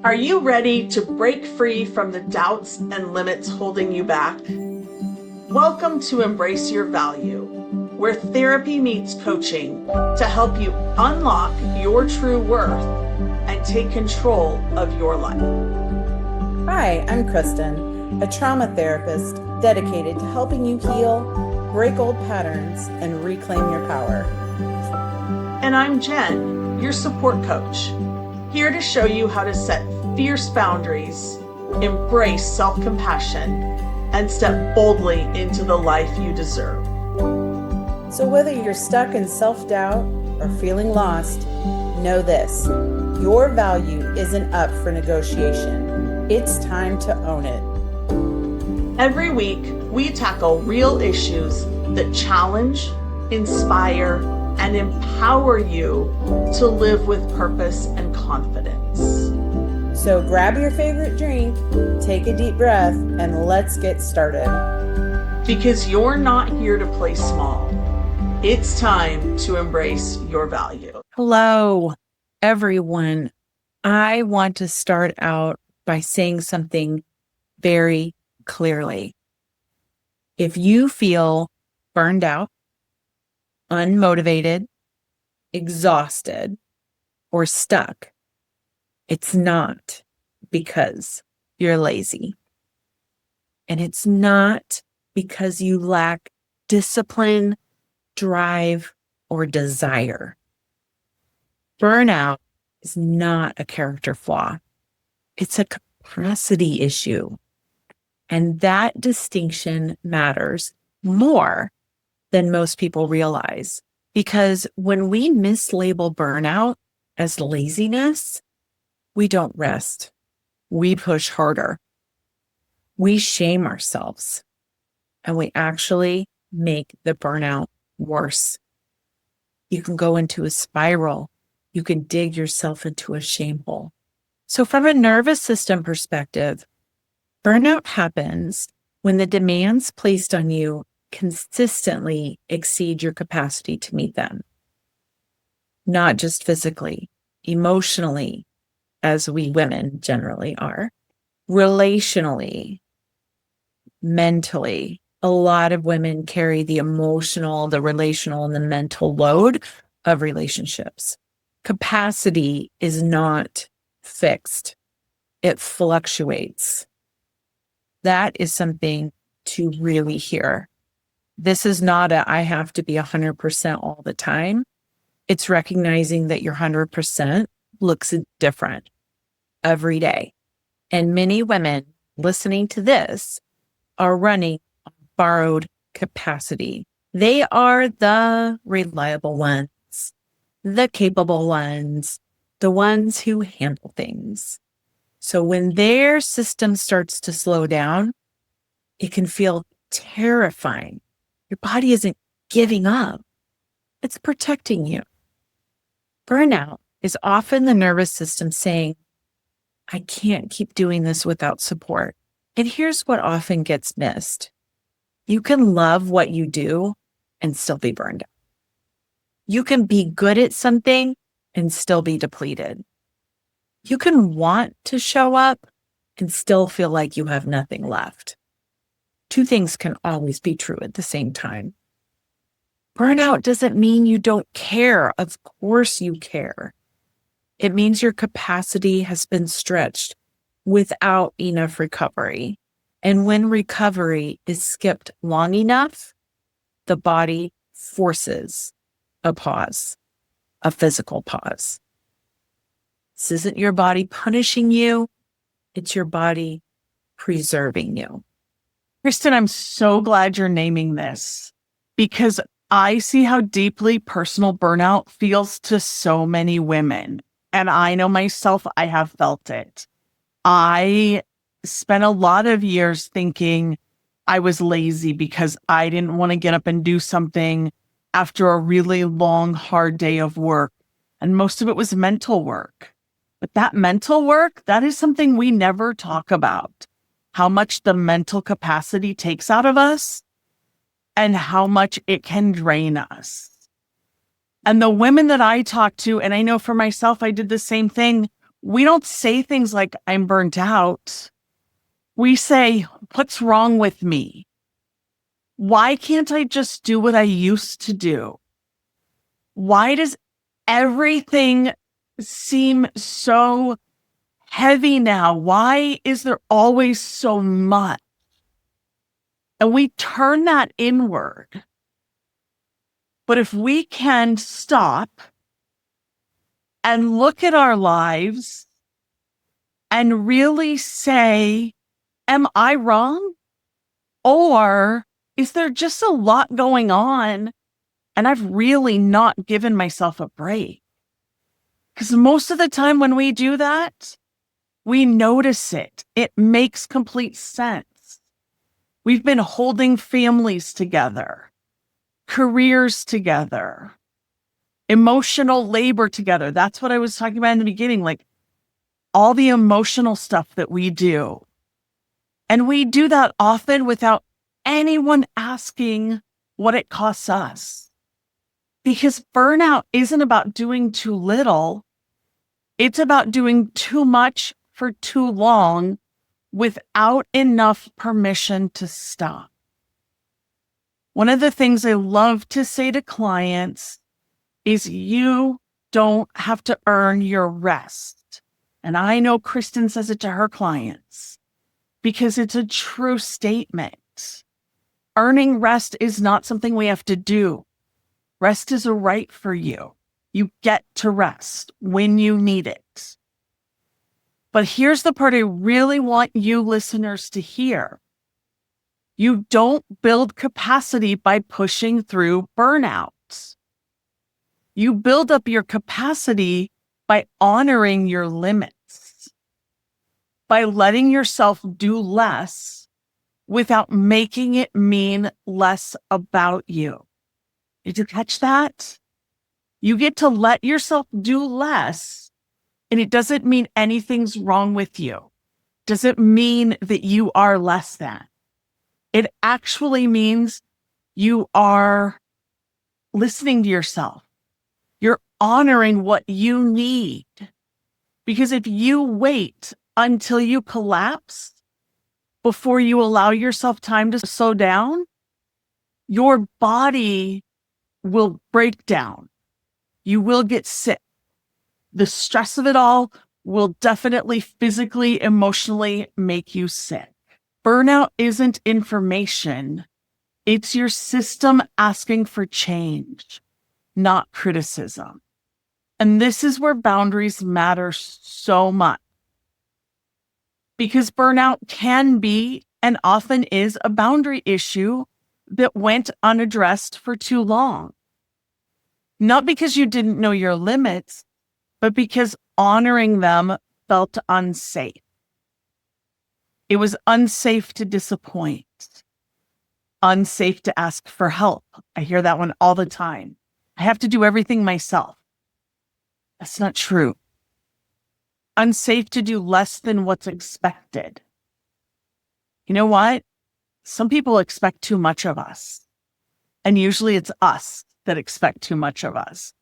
Are you ready to break free from the doubts and limits holding you back? Welcome to Embrace Your Value, where therapy meets coaching to help you unlock your true worth and take control of your life. Hi, I'm Kristen, a trauma therapist dedicated to helping you heal, break old patterns, and reclaim your power. And I'm Jen, your support coach, here to show you how to set fierce boundaries, embrace self-compassion, and step boldly into the life you deserve. So whether you're stuck in self-doubt or feeling lost, know this: your value isn't up for negotiation. It's time to own it. Every week, we tackle real issues that challenge, inspire, and empower you to live with purpose and confidence. So grab your favorite drink, take a deep breath, and let's get started. Because you're not here to play small. It's time to embrace your value. Hello, everyone. I want to start out by saying something very clearly. If you feel burned out, unmotivated, exhausted, or stuck, it's not because you're lazy. And it's not because you lack discipline, drive, or desire. Burnout is not a character flaw. It's a capacity issue. And that distinction matters more than most people realize. Because when we mislabel burnout as laziness, we don't rest. We push harder. We shame ourselves. And we actually make the burnout worse. You can go into a spiral. You can dig yourself into a shame hole. So from a nervous system perspective, burnout happens when the demands placed on you consistently exceed your capacity to meet them. Not just physically, emotionally, as we women generally are, relationally, mentally. A lot of women carry the emotional, the relational, and the mental load of relationships. Capacity is not fixed. It fluctuates. That is something to really hear. This is not I have to be 100% all the time. It's recognizing that your 100% looks different every day. And many women listening to this are running on borrowed capacity. They are the reliable ones, the capable ones, the ones who handle things. So when their system starts to slow down, it can feel terrifying. Your body isn't giving up. It's protecting you. Burnout is often the nervous system saying, I can't keep doing this without support. And here's what often gets missed. You can love what you do and still be burned out. You can be good at something and still be depleted. You can want to show up and still feel like you have nothing left. Two things can always be true at the same time. Burnout doesn't mean you don't care. Of course you care. It means your capacity has been stretched without enough recovery. And when recovery is skipped long enough, the body forces a pause, a physical pause. This isn't your body punishing you. It's your body preserving you. Kristen, I'm so glad you're naming this because I see how deeply personal burnout feels to so many women. And I know myself, I have felt it. I spent a lot of years thinking I was lazy because I didn't want to get up and do something after a really long, hard day of work. And most of it was mental work. But that mental work, that is something we never talk about. How much the mental capacity takes out of us and how much it can drain us. And the women that I talk to, and I know for myself, I did the same thing. we don't say things like, I'm burnt out. We say, what's wrong with me? Why can't I just do what I used to do? Why does everything seem so heavy now? Why is there always so much? And we turn that inward. But if we can stop and look at our lives and really say, am I wrong? Or is there just a lot going on and I've really not given myself a break? Because most of the time when we do that, we notice it. It makes complete sense. We've been holding families together, careers together, emotional labor together. That's what I was talking about in the beginning, like all the emotional stuff that we do. And we do that often without anyone asking what it costs us. Because burnout isn't about doing too little. It's about doing too much for too long without enough permission to stop. One of the things I love to say to clients is you don't have to earn your rest. And I know Kristen says it to her clients because it's a true statement. Earning rest is not something we have to do. Rest is a right for you. You get to rest when you need it. But here's the part I really want you listeners to hear. You don't build capacity by pushing through burnout. You build up your capacity by honoring your limits, by letting yourself do less without making it mean less about you. Did you catch that? You get to let yourself do less, and it doesn't mean anything's wrong with you. Doesn't mean that you are less than. It actually means you are listening to yourself. You're honoring what you need. Because if you wait until you collapse before you allow yourself time to slow down, your body will break down. You will get sick. The stress of it all will definitely physically, emotionally make you sick. Burnout isn't information. It's your system asking for change, not criticism. And this is where boundaries matter so much. Because burnout can be and often is a boundary issue that went unaddressed for too long. Not because you didn't know your limits, but because honoring them felt unsafe. It was unsafe to disappoint, unsafe to ask for help. I hear that one all the time. I have to do everything myself. That's not true. Unsafe to do less than what's expected. You know what? Some people expect too much of us. And usually it's us that expect too much of us.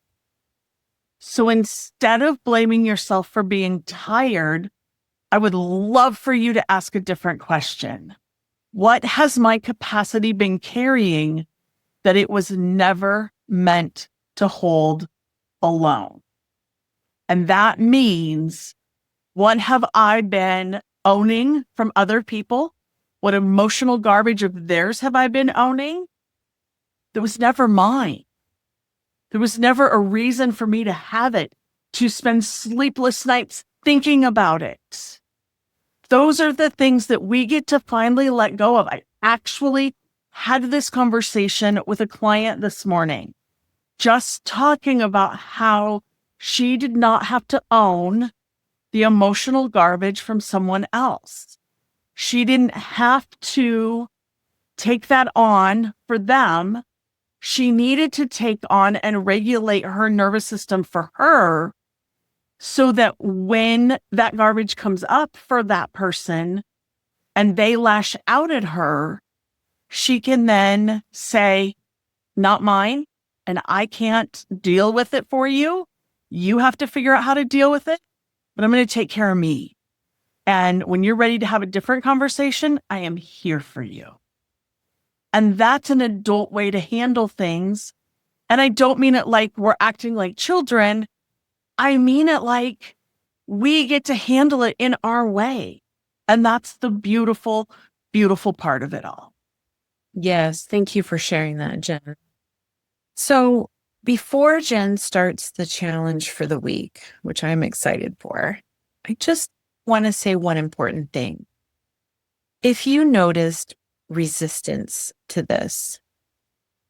So instead of blaming yourself for being tired, I would love for you to ask a different question. What has my capacity been carrying that it was never meant to hold alone? And that means, what have I been owning from other people? What emotional garbage of theirs have I been owning? That was never mine. There was never a reason for me to have it, to spend sleepless nights thinking about it. Those are the things that we get to finally let go of. I actually had this conversation with a client this morning, just talking about how she did not have to own the emotional garbage from someone else. She didn't have to take that on for them. She needed to take on and regulate her nervous system for her so that when that garbage comes up for that person and they lash out at her, she can then say, not mine, and I can't deal with it for you. You have to figure out how to deal with it. but I'm going to take care of me. And when you're ready to have a different conversation, I am here for you. And that's an adult way to handle things. And I don't mean it like we're acting like children. I mean it like we get to handle it in our way. And that's the beautiful, beautiful part of it all. Yes. Thank you for sharing that, Jen. So before Jen starts the challenge for the week, which I'm excited for, I just want to say one important thing. If you noticed resistance to this,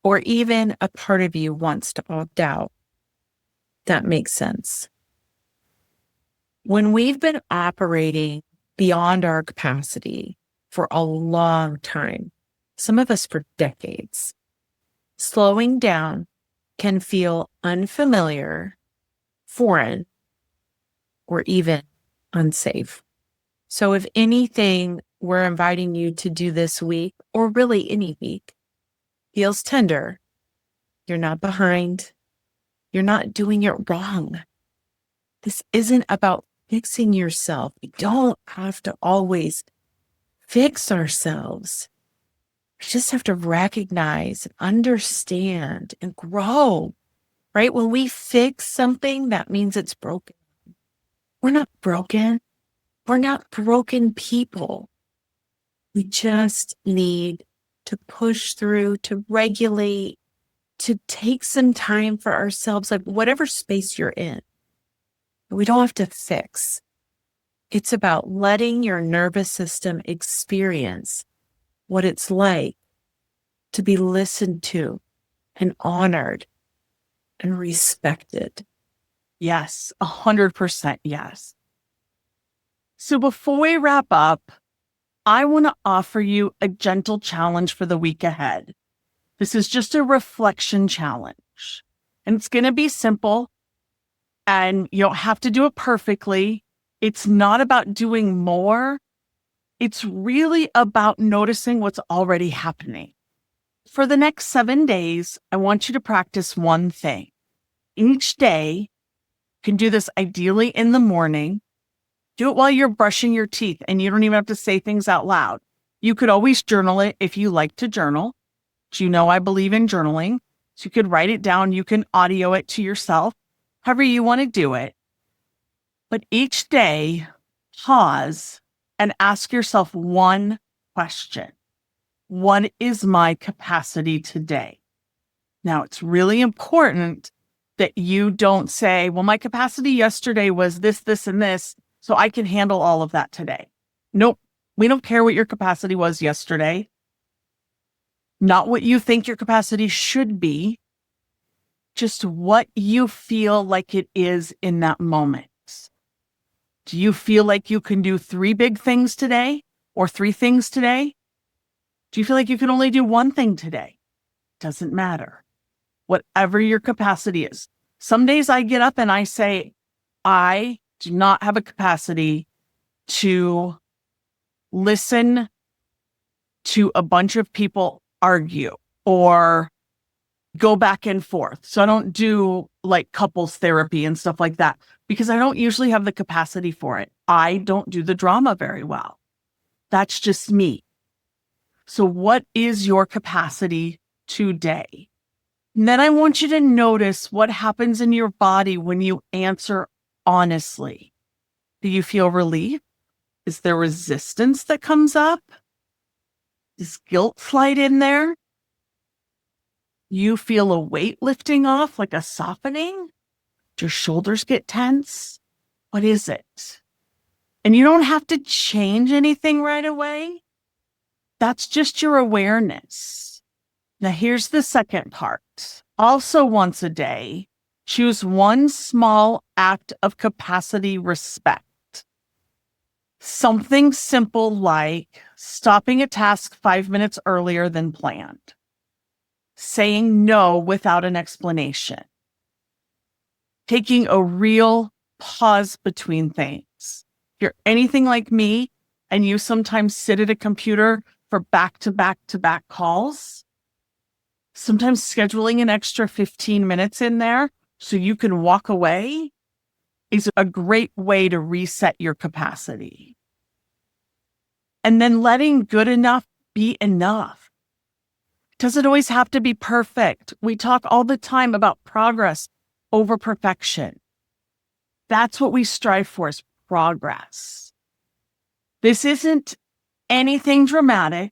or even a part of you wants to opt out, that makes sense. When we've been operating beyond our capacity for a long time, some of us for decades, slowing down can feel unfamiliar, foreign, or even unsafe. So if anything, we're inviting you to do this week, or really any week, feels tender, you're not behind, you're not doing it wrong. This isn't about fixing yourself. We don't have to always fix ourselves. We just have to recognize, understand, and grow, right? When we fix something, that means it's broken. We're not broken. We're not broken people. We just need to push through, to regulate, to take some time for ourselves, like whatever space you're in. We don't have to fix. It's about letting your nervous system experience what it's like to be listened to and honored and respected. Yes, 100% yes. So before we wrap up, I want to offer you a gentle challenge for the week ahead. This is just a reflection challenge, and it's going to be simple, and you don't have to do it perfectly. It's not about doing more. It's really about noticing what's already happening. For the next 7 days, I want you to practice one thing. Each day, you can do this ideally in the morning. Do it while you're brushing your teeth, and you don't even have to say things out loud. You could always journal it if you like to journal. You know I believe in journaling. So you could write it down. You can audio it to yourself, however you want to do it. But each day, pause and ask yourself one question. What is my capacity today? Now, it's really important that you don't say, well, my capacity yesterday was this, this, and this, so I can handle all of that today. Nope. We don't care what your capacity was yesterday. Not what you think your capacity should be, just what you feel like it is in that moment. Do you feel like you can do 3 big things today or 3 things today? Do you feel like you can only do 1 thing today? Doesn't matter. Whatever your capacity is. Some days I get up and I say, I do not have a capacity to listen to a bunch of people argue or go back and forth. So I don't do like couples therapy and stuff like that because I don't usually have the capacity for it. I don't do the drama very well. That's just me. So what is your capacity today? And then I want you to notice what happens in your body when you answer honestly. Do you feel relief? Is there resistance that comes up? Does guilt slide in there? You feel a weight lifting off, like a softening? Do your shoulders get tense? What is it? And you don't have to change anything right away. That's just your awareness. Now, here's the second part. Also, once a day, choose one small act of capacity respect. Something simple like stopping a task 5 minutes earlier than planned. Saying no without an explanation. Taking a real pause between things. If you're anything like me and you sometimes sit at a computer for back-to-back calls, sometimes scheduling an extra 15 minutes in there so you can walk away is a great way to reset your capacity. And then letting good enough be enough. Doesn't always have to be perfect. We talk all the time about progress over perfection. That's what we strive for, is progress. This isn't anything dramatic,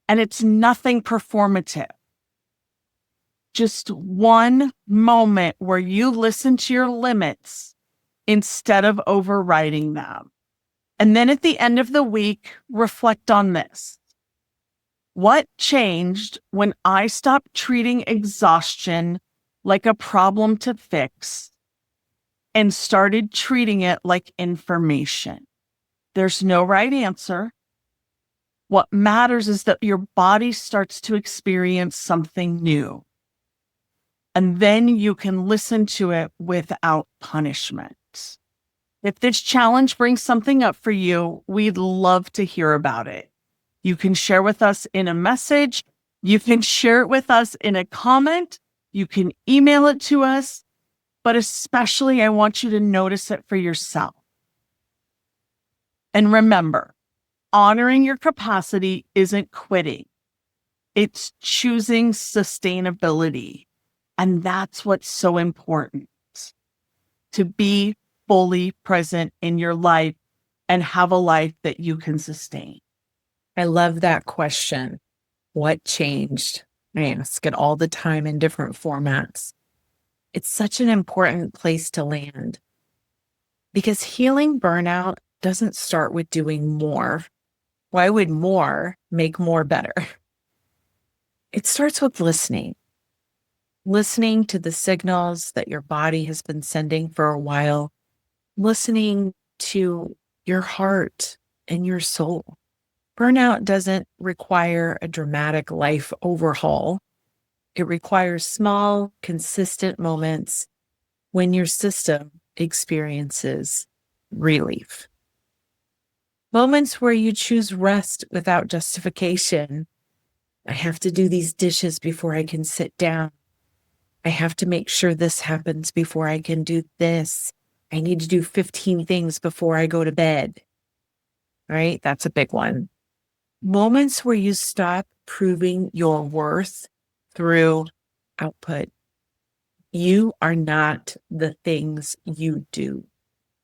and it's nothing performative. Just one moment where you listen to your limits instead of overriding them. And then at the end of the week, reflect on this. What changed when I stopped treating exhaustion like a problem to fix and started treating it like information? There's no right answer. What matters is that your body starts to experience something new. And then you can listen to it without punishment. If this challenge brings something up for you, we'd love to hear about it. You can share with us in a message. You can share it with us in a comment. You can email it to us. But especially, I want you to notice it for yourself. And remember, honoring your capacity isn't quitting. It's choosing sustainability. And that's what's so important, to be fully present in your life and have a life that you can sustain. I love that question. What changed? I ask it all the time in different formats. It's such an important place to land, because healing burnout doesn't start with doing more. Why would more make more better? It starts with listening to the signals that your body has been sending for a while, listening to your heart and your soul. Burnout doesn't require a dramatic life overhaul. It requires small, consistent moments when your system experiences relief. Moments where you choose rest without justification. I have to do these dishes before I can sit down. I have to make sure this happens before I can do this. I need to do 15 things before I go to bed. Right? That's a big one. Moments where you stop proving your worth through output. You are not the things you do.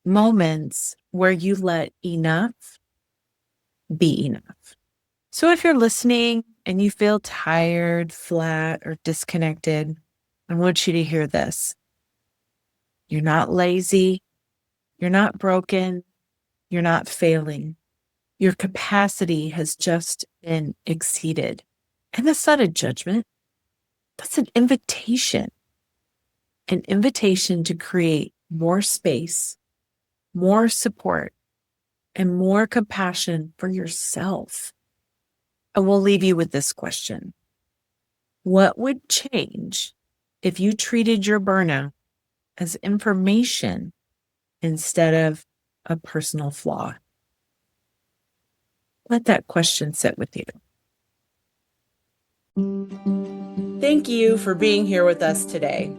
Moments where you let enough be enough. So if you're listening and you feel tired, flat, or disconnected, I want you to hear this. You're not lazy. You're not broken. You're not failing. Your capacity has just been exceeded. And that's not a judgment. That's an invitation to create more space, more support, and more compassion for yourself. And we'll leave you with this question. What would change if you treated your burnout as information instead of a personal flaw? Let that question sit with you. Thank you for being here with us today.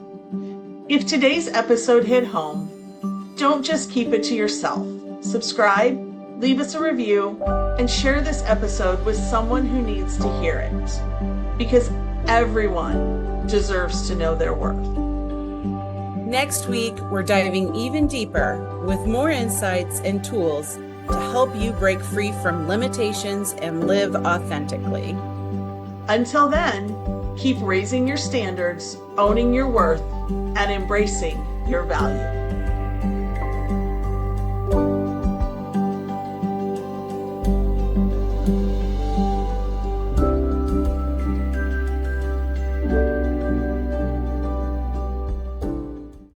If today's episode hit home, don't just keep it to yourself. Subscribe, leave us a review, and share this episode with someone who needs to hear it. Because everyone deserves to know their worth. Next week, we're diving even deeper with more insights and tools to help you break free from limitations and live authentically. Until then, keep raising your standards, owning your worth, and embracing your value.